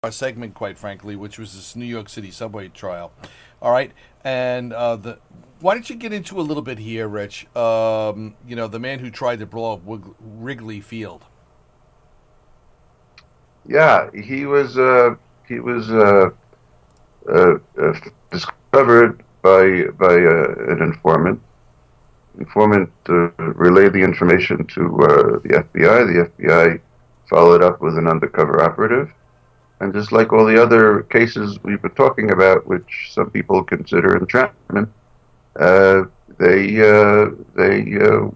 our segment, quite frankly, which was this New York City subway trial. All right, and the why don't you get into a little bit here, Rich? The man who tried to blow up Wrigley Field. Yeah, he was discovered by an informant. Informant relayed the information to the FBI. The FBI followed up with an undercover operative, and just like all the other cases we've been talking about, which some people consider entrapment, uh, they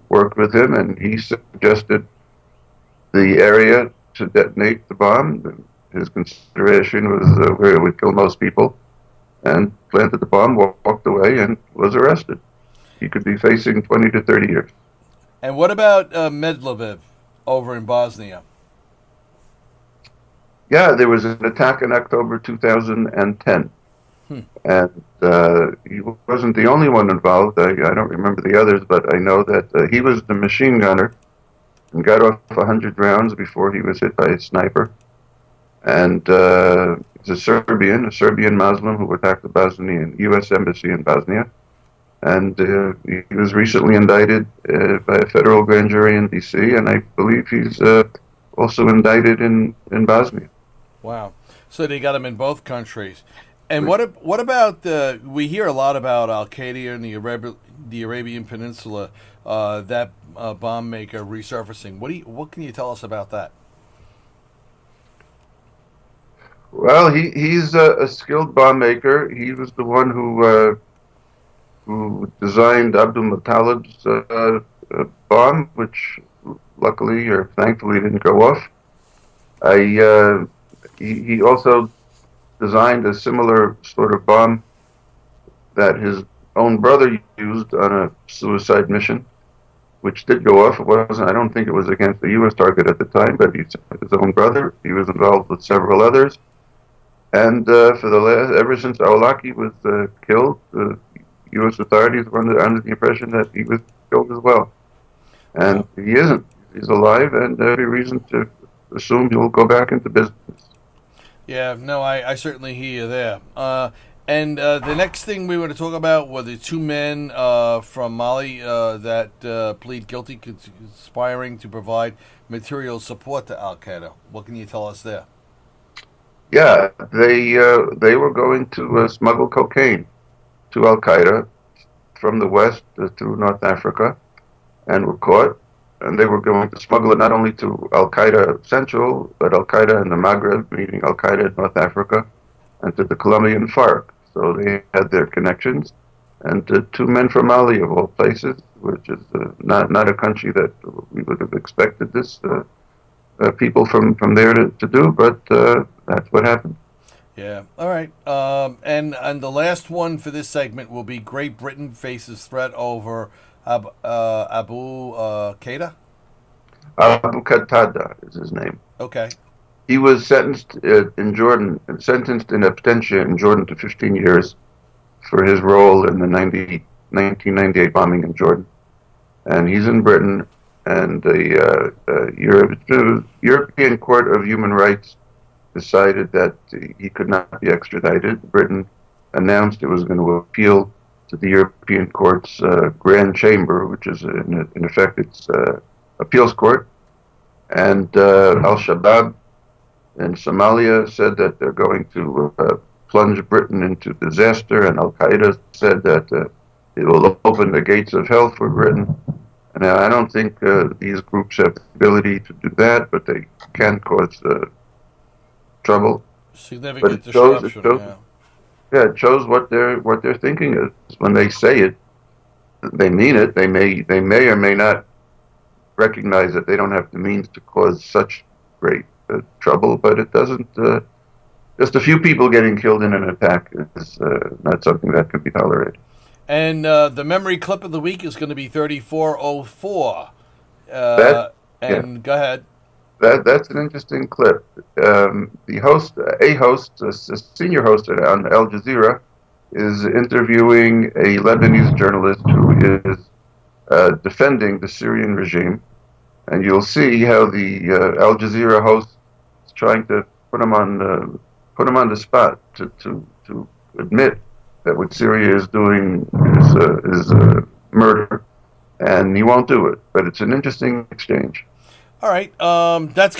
worked with him, and he suggested the area to detonate the bomb. His consideration was where it would kill most people, and planted the bomb, walked away, and was arrested. He could be facing 20 to 30 years. And what about Medvedev over in Bosnia? Yeah, there was an attack in October 2010, Hmm. and he wasn't the only one involved. I don't remember the others, but I know that he was the machine gunner and got off 100 rounds before he was hit by a sniper. And he's a Serbian Muslim who attacked the Bosnian U.S. embassy in Bosnia. And he was recently indicted by a federal grand jury in D.C., and I believe he's also indicted in Bosnia. Wow. So they got him in both countries. And what about the? We hear a lot about Al Qaeda in the Arabian Peninsula. That bomb maker resurfacing. What can you tell us about that? Well, he's a skilled bomb maker. He was the one who designed Abdul Muttalib's bomb, which luckily or thankfully didn't go off. I he also designed a similar sort of bomb that his own brother used on a suicide mission, which did go off. It wasn't. I don't think it was against the U.S. target at the time, but he sent his own brother. He was involved with several others, and for the last, ever since Awlaki was killed, the U.S. authorities were under the impression that he was killed as well, and Wow. he isn't. He's alive, and every reason to assume he'll go back into business. Yeah, no, I certainly hear you there. And the next thing we were to talk about were the two men from Mali that plead guilty, conspiring to provide material support to Al Qaeda. What can you tell us there? Yeah, they were going to smuggle cocaine to Al Qaeda from the west through North Africa, and were caught. And they were going to smuggle it not only to Al Qaeda Central, but Al Qaeda in the Maghreb, meaning Al Qaeda in North Africa, and to the Colombian FARC. So they had their connections. And two men from Mali, of all places, which is not a country that we would have expected this people from there to do, but that's what happened. Yeah. All right. And the last one for this segment will be Great Britain faces threat over Abu Qaeda. Abu Qatada is his name. Okay. He was sentenced in Jordan, sentenced in absentia in Jordan to 15 years for his role in the 1998 bombing in Jordan. And he's in Britain, and the European Court of Human Rights decided that he could not be extradited. Britain announced it was going to appeal to the European Court's Grand Chamber, which is in effect its appeals court. And Al Shabaab in Somalia said that they're going to plunge Britain into disaster, and Al Qaeda said that it will open the gates of hell for Britain. And I don't think these groups have the ability to do that, but they can cause trouble. But Significant it disruption. shows, Yeah. yeah, it shows what they're thinking is when they say it. They mean it. They may or may not recognize that they don't have the means to cause such great trouble, but it doesn't. Just a few people getting killed in an attack is not something that can be tolerated. And the memory clip of the week is going to be 3404. That, yeah, And go ahead. that's an interesting clip. The host, a senior host on Al Jazeera, is interviewing a Lebanese journalist who is defending the Syrian regime, and you'll see how the Al Jazeera host is trying to put him on put him on the spot to admit that what Syria is doing is murder, and he won't do it. But it's an interesting exchange. All right, that's